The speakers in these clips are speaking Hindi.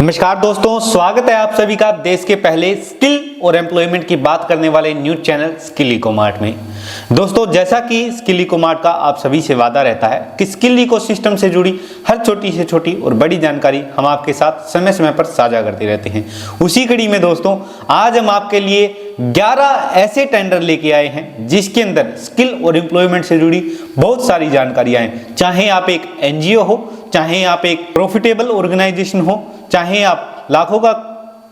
नमस्कार दोस्तों, स्वागत है आप सभी का देश के पहले स्किल और एम्प्लॉयमेंट की बात करने वाले न्यूज चैनल स्किल इकोमार्ट में। दोस्तों, जैसा कि स्किल इकोमार्ट का आप सभी से वादा रहता है कि स्किल इकोसिस्टम से जुड़ी हर छोटी से छोटी और बड़ी जानकारी हम आपके साथ समय समय पर साझा करते रहते हैं। उसी कड़ी में दोस्तों, आज हम आपके लिए 11 ऐसे टेंडर लेके आए हैं जिसके अंदर स्किल और एम्प्लॉयमेंट से जुड़ी बहुत सारी जानकारियां हैं। चाहे आप एक एनजीओ हो, चाहे आप एक प्रॉफिटेबल ऑर्गेनाइजेशन हो, चाहे आप लाखों का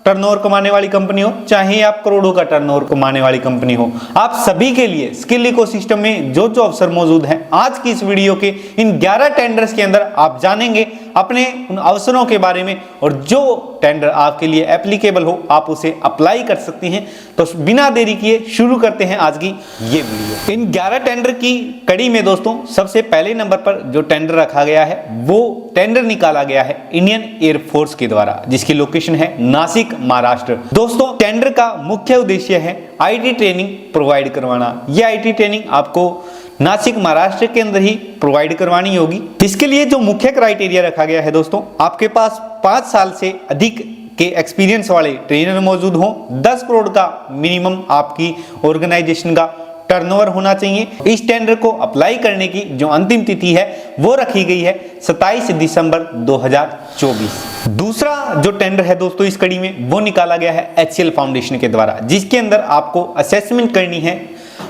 टर्नओवर कमाने वाली कंपनी हो, चाहे आप करोड़ों का टर्नओवर कमाने वाली कंपनी हो, आप सभी के लिए स्किल इकोसिस्टम में जो जो अवसर मौजूद हैं, आज की इस वीडियो के इन 11 टेंडर्स के अंदर आप जानेंगे अपने उन अवसरों के बारे में, और जो टेंडर आपके लिए एप्लीकेबल हो आप उसे अप्लाई कर सकती हैं। तो बिना देरी किए शुरू करते हैं आज की ये वीडियो। इन 11 टेंडर की कड़ी में दोस्तों, सबसे पहले नंबर पर जो टेंडर रखा गया है वो टेंडर निकाला गया है इंडियन एयरफोर्स के द्वारा, जिसकी लोकेशन है नासिक, महाराष्ट्र। दोस्तों, टेंडर का मुख्य उद्देश्य है आईटी ट्रेनिंग प्रोवाइड करवाना। यह आईटी ट्रेनिंग आपको नासिक, महाराष्ट्र के अंदर ही प्रोवाइड करवानी होगी। इसके लिए जो मुख्य क्राइटेरिया रखा गया है दोस्तों, आपके पास 5 साल से अधिक के एक्सपीरियंस वाले ट्रेनर मौजूद हों, 10 करोड़ का मिनिमम आपकी ऑर्गेनाइजेशन का टर्नओवर होना चाहिए। इस टेंडर को अप्लाई करने की जो अंतिम तिथि है वो रखी गई है 27 दिसंबर 2024। दूसरा जो टेंडर है दोस्तों इस कड़ी में, वो निकाला गया है HCL फाउंडेशन के द्वारा, जिसके अंदर आपको असेसमेंट करनी है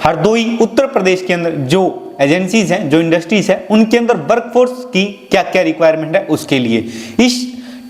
हरदोई, उत्तर प्रदेश के अंदर जो एजेंसीज हैं, जो इंडस्ट्रीज हैं, उनके अंदर वर्कफोर्स की क्या क्या रिक्वायरमेंट है उसके लिए। इस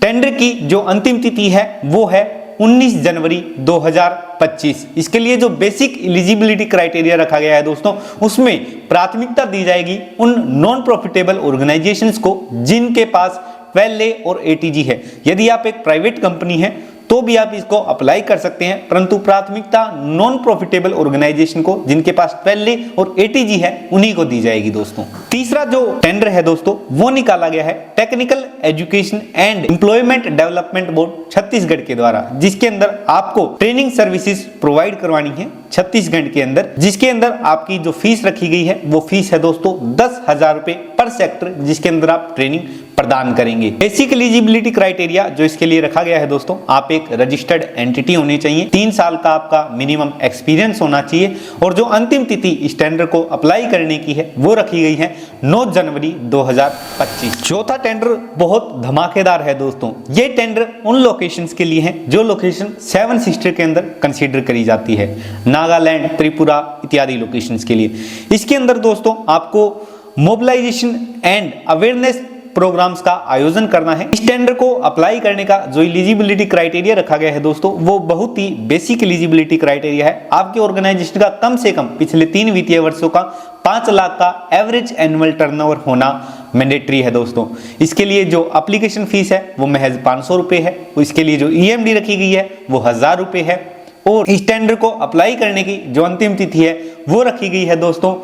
टेंडर की जो अंतिम तिथि है वो है 19 जनवरी 2025। इसके लिए जो बेसिक एलिजिबिलिटी क्राइटेरिया रखा गया है दोस्तों, उसमें प्राथमिकता दी जाएगी उन नॉन प्रॉफिटेबल ऑर्गेनाइजेशंस को जिनके पास 12A और ATG है। यदि आप एक प्राइवेट कंपनी है तो भी आप इसको अप्लाई कर सकते हैं, परंतु प्राथमिकता नॉन प्रॉफिटेबल ऑर्गेनाइजेशन को जिनके पास 12A और ATG है उन्हीं को दी जाएगी दोस्तों। तीसरा जो टेंडर है दोस्तों वो निकाला गया है technical education and employment development board Chhattisgarh के द्वारा, जिसके अंदर आपको ट्रेनिंग सर्विसेज प्रोवाइड करवानी है छत्तीसगढ़ के अंदर, जिसके अंदर आपकी जो फीस रखी गई है वो फीस है दोस्तों 10,000 रुपए पर सेक्टर, जिसके अंदर आप ट्रेनिंग प्रदान करेंगे। बेसिक एलिजिबिलिटी क्राइटेरिया जो इसके लिए रखा गया है दोस्तों, आप एक रजिस्टर्ड एंटिटी होनी चाहिए, 3 साल का आपका मिनिमम एक्सपीरियंस होना चाहिए, और जो अंतिम तिथि इस टेंडर को अप्लाई करने की है वो रखी गई है 9 जनवरी 2025। चौथा टेंडर बहुत धमाकेदार है दोस्तों। ये टेंडर उन लोकेशंस के लिए है जो लोकेशन 7 सिस्टर के अंदर कंसीडर करी जाती है, नागालैंड, त्रिपुरा इत्यादि लोकेशंस के लिए। इसके अंदर दोस्तों आपको मोबिलाइजेशन एंड अवेयरनेस प्रोग्राम्स का आयोजन करना है। इस टेंडर को अप्लाई करने का जो एलिजिबिलिटी क्राइटेरिया रखा गया है दोस्तों, वो बहुत ही बेसिक एलिजिबिलिटी क्राइटेरिया है। आपके ऑर्गेनाइजेशन का कम से कम पिछले 3 वित्तीय वर्षों का 5 लाख का एवरेज एनुअल टर्नओवर होना मैंडेटरी है दोस्तों। इसके लिए जो एप्लीकेशन फीस है वो महज 500 रुपए है। इसके लिए जो EMD रखी गई है वो 1000 रुपए है, और इस टेंडर को अप्लाई करने की जो अंतिम तिथि है वो रखी गई है दोस्तों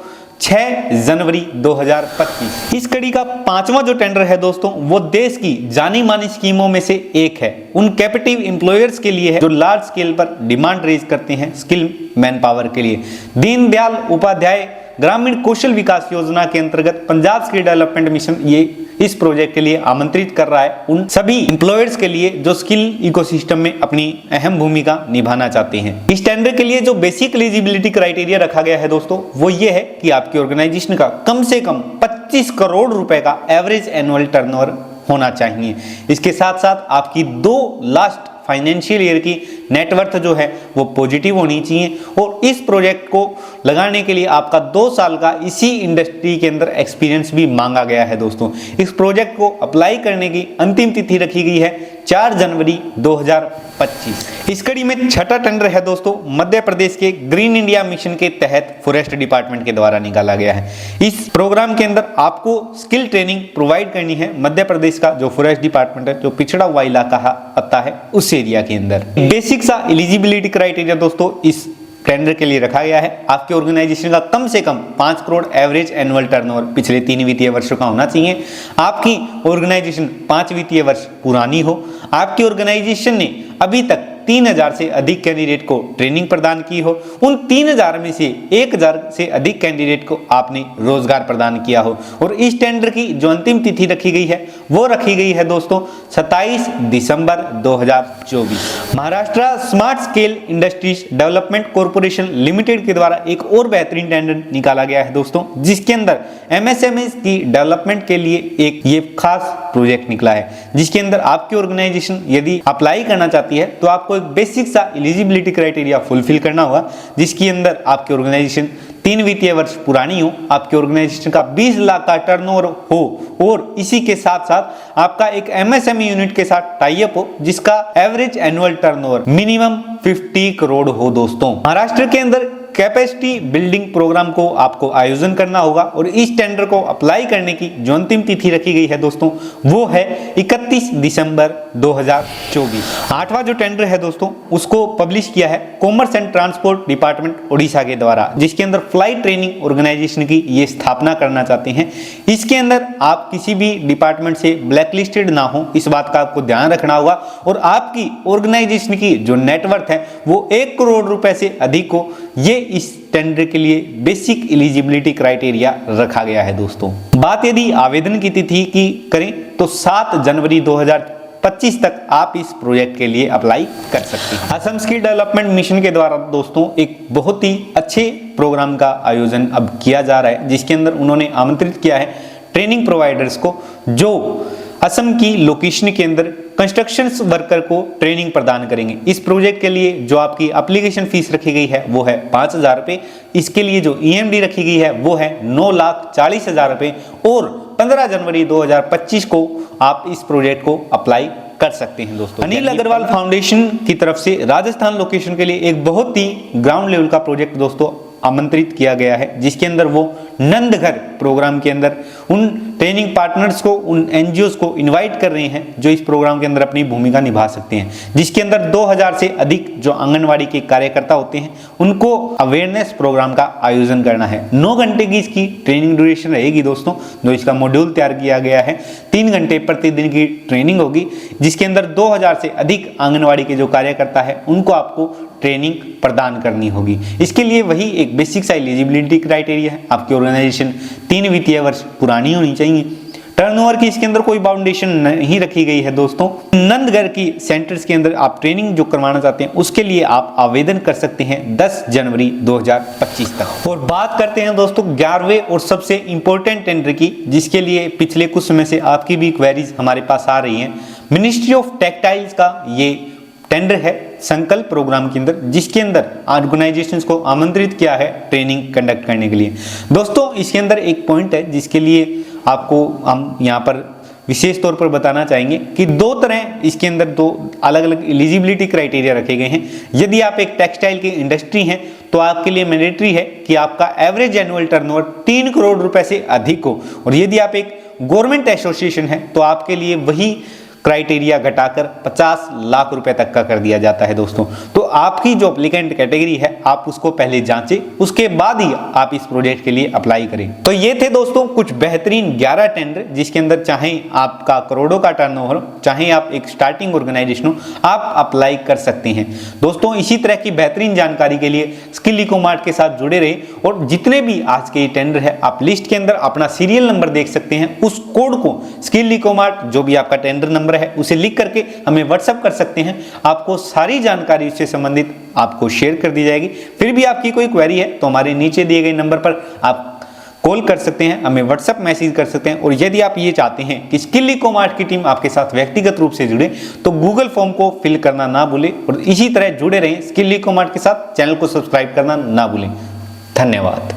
6 जनवरी 2025। इस कड़ी का 5वां जो टेंडर है दोस्तों वो देश की जानी मानी स्कीमों में से एक है, उन कैपेटिव एम्प्लॉयर्स के लिए है जो लार्ज स्केल पर डिमांड रेज करते हैं स्किल मैन पावर के लिए। दीनदयाल उपाध्याय ग्रामीण कौशल विकास योजना के अंतर्गत पंजाब स्किल डेवलपमेंट मिशन ये इस प्रोजेक्ट के लिए आमंत्रित कर रहा है उन सभी एम्प्लॉयर्स के लिए जो स्किल इकोसिस्टम में अपनी अहम भूमिका निभाना चाहते हैं। इस टेंडर के लिए जो बेसिक एलिजिबिलिटी क्राइटेरिया रखा गया है दोस्तों वो ये है कि आपकी ऑर्गेनाइजेशन का कम से कम 25 करोड़ रुपए का एवरेज एनुअल टर्नओवर होना चाहिए। इसके साथ साथ आपकी 2 लास्ट फाइनेंशियल ईयर की नेटवर्थ जो है वो पॉजिटिव होनी चाहिए, और इस प्रोजेक्ट को लगाने के लिए आपका 2 साल का इसी इंडस्ट्री के अंदर एक्सपीरियंस भी मांगा गया है दोस्तों। इस प्रोजेक्ट को अप्लाई करने की अंतिम तिथि रखी गई है 4 जनवरी 2025। इस कड़ी में छठा टेंडर है दोस्तों मध्य प्रदेश के ग्रीन इंडिया मिशन के तहत फॉरेस्ट डिपार्टमेंट के द्वारा निकाला गया है। इस प्रोग्राम के अंदर आपको स्किल ट्रेनिंग प्रोवाइड करनी है मध्य प्रदेश का जो फॉरेस्ट डिपार्टमेंट है, जो पिछड़ा हुआ इलाका आता है उस एरिया के अंदर। बेसिक सा एलिजिबिलिटी क्राइटेरिया दोस्तों इस टेंडर के लिए रखा गया है। आपके ऑर्गेनाइजेशन का कम से कम 5 करोड़ एवरेज एनुअल टर्नओवर पिछले 3 वित्तीय वर्षों का होना चाहिए। आपकी ऑर्गेनाइजेशन 5 वित्तीय वर्ष पुरानी हो। आपकी ऑर्गेनाइजेशन ने अभी तक 3000 से अधिक कैंडिडेट को ट्रेनिंग प्रदान की हो, उन 3000 में से 1000 से अधिक कैंडिडेट को आपने रोजगार प्रदान किया हो। और इस टेंडर की जो अंतिम तिथि रखी गई है वो रखी गई है दोस्तों 27 दिसंबर 2024। Maharashtra smart scale industries development corporation limited के द्वारा एक और बेहतरीन टेंडर निकाला गया है दोस्तों, जिसके अंदर एमएसएमई की डेवलपमेंट के लिए एक ये खास प्रोजेक्ट निकला है, जिसके अंदर आपकी ऑर्गेनाइजेशन यदि अप्लाई करना चाहती है तो आपको एक बेसिक सा एलिजिबिलिटी क्राइटेरिया फुलफिल करना होगा, जिसके अंदर आपकी ऑर्गेनाइजेशन 3 वित्तीय वर्ष पुरानी हो, आपकी ऑर्गेनाइजेशन का 20 लाख का टर्नओवर हो और इसी के साथ साथ आपका एक एमएसएमई यूनिट के साथ टाई अप हो जिसका average annual turnover minimum 50 crore हो। दोस्तों महाराष्ट्र के अंदर कैपेसिटी बिल्डिंग प्रोग्राम को आपको आयोजन करना होगा और इस टेंडर को अप्लाई करने की जो अंतिम तिथि रखी गई है दोस्तों वो है 31 दिसंबर 2024। 8वां जो टेंडर है दोस्तों उसको पब्लिश किया है commerce and transport department Odisha के द्वारा, जिसके अंदर फ्लाइट ट्रेनिंग ऑर्गेनाइजेशन की ये स्थापना करना चाहते हैं। इसके अंदर आप किसी भी डिपार्टमेंट से ब्लैकलिस्टेड ना हो, इस बात का आपको ध्यान रखना होगा और आपकी ऑर्गेनाइजेशन की जो नेटवर्थ है वो 1 करोड़ रुपए से अधिक हो। ये इस टेंडर के लिए बेसिक एलिजिबिलिटी क्राइटेरिया रखा गया है दोस्तों। बात यदि आवेदन की तिथि की करें तो 7 जनवरी 2025 तक आप इस प्रोजेक्ट के लिए अप्लाई कर सकते हैं। असम स्किल डेवलपमेंट मिशन के द्वारा दोस्तों एक बहुत ही अच्छे प्रोग्राम का आयोजन अब किया जा रहा है, जिसके अंदर उन्होंने आमंत्रित किया है ट्रेनिंग प्रोवाइडर्स को जो असम की लोकेशन के अंदर कंस्ट्रक्शन वर्कर को ट्रेनिंग प्रदान करेंगे। इस प्रोजेक्ट के लिए जो आपकी एप्लीकेशन फीस रखी गई है वो है 5,000 रुपये। इसके लिए जो ईएमडी रखी गई है वो है 9,40,000 रुपये और 15 जनवरी 2025 को आप इस प्रोजेक्ट को अप्लाई कर सकते हैं दोस्तों। अनिल अग्रवाल फाउंडेशन की तरफ से राजस्थान लोकेशन के लिए एक बहुत ही ग्राउंड लेवल का प्रोजेक्ट दोस्तों आमंत्रित किया गया है, जिसके अंदर वो नंदघर प्रोग्राम के अंदर उन ट्रेनिंग पार्टनर्स को, उन एनजीओस को इनवाइट कर रहे हैं जो इस प्रोग्राम के अंदर अपनी भूमिका निभा सकते हैं, जिसके अंदर 2000 से अधिक जो आंगनवाड़ी के कार्यकर्ता होते हैं उनको अवेयरनेस प्रोग्राम का आयोजन करना है। 9 घंटे की इसकी ट्रेनिंग ड्यूरेशन रहेगी दोस्तों, जो इसका मॉड्यूल तैयार किया गया है। 3 घंटे प्रतिदिन की ट्रेनिंग होगी, जिसके अंदर 2000 से अधिक आंगनवाड़ी के जो कार्यकर्ता है उनको आपको ट्रेनिंग प्रदान करनी होगी। इसके लिए वही एक बेसिक सा एलिजिबिलिटी क्राइटेरिया है, आपकी ऑर्गेनाइजेशन 3 वित्तीय वर्ष पुरानी होनी चाहिए। टर्नओवर की इसके अंदर कोई बाउंडेशन नहीं रखी गई है दोस्तों। नंदघर की सेंटर्स के अंदर आप ट्रेनिंग जो करवाना चाहते हैं उसके लिए आप आवेदन कर सकते हैं 10 जनवरी 2025 तक। और बात करते हैं दोस्तों 11वें और सबसे इंपॉर्टेंट टेंडर की, जिसके लिए पिछले कुछ समय से आपकी भी क्वेरीज हमारे पास आ रही हैं। मिनिस्ट्री ऑफ टेक्सटाइल्स का ये टेंडर है संकल्प प्रोग्राम के अंदर, जिसके अंदर ऑर्गेनाइजेशंस को आमंत्रित किया है ट्रेनिंग कंडक्ट करने के लिए। दोस्तों इसके अंदर एक पॉइंट है जिसके लिए आपको हम यहाँ पर विशेष तौर पर बताना चाहेंगे कि 2 तरह इसके अंदर 2 अलग अलग एलिजिबिलिटी क्राइटेरिया रखे गए हैं। यदि आप एक टेक्सटाइल की इंडस्ट्री हैं तो आपके लिए मैंडेटरी है कि आपका एवरेज एनुअल टर्नओवर 3 करोड़ रुपए से अधिक हो, और यदि आप एक गवर्नमेंट एसोसिएशन है तो आपके लिए वही क्राइटेरिया घटाकर 50 लाख रुपए तक का कर दिया जाता है दोस्तों। तो आपकी जो एप्लीकेंट कैटेगरी है आप उसको पहले जांचें, उसके बाद ही आप इस प्रोजेक्ट के लिए अप्लाई करें। तो ये थे दोस्तों कुछ बेहतरीन 11 टेंडर, जिसके अंदर चाहे आपका करोड़ों का टर्नओवर हो, चाहे आप एक स्टार्टिंग ऑर्गेनाइजेशन हो, आप अप्लाई कर सकते हैं। दोस्तों इसी तरह की बेहतरीन जानकारी के लिए स्किल इकोमार्ट के साथ जुड़े रहे, और जितने भी आज के टेंडर है आप लिस्ट के अंदर अपना सीरियल नंबर देख सकते हैं, उस कोड को स्किल इकोमार्ट जो भी आपका टेंडर नंबर है उसे लिख करके हमें व्हाट्सएप कर सकते हैं। आपको सारी जानकारी उससे संबंधित आपको शेयर कर दी जाएगी। फिर भी आपकी कोई क्वेरी है तो हमारे नीचे दिए गए नंबर पर आप कॉल कर सकते हैं, हमें व्हाट्सएप मैसेज कर सकते हैं। और यदि आप ये चाहते हैं कि स्किल इकोमार्ट की टीम आपके साथ व्यक्तिगत रूप से जुड़े तो गूगल फॉर्म को फिल करना ना भूलें, और इसी तरह जुड़े रहें स्किल इकोमार्ट के साथ। चैनल को सब्सक्राइब करना ना भूलें। धन्यवाद।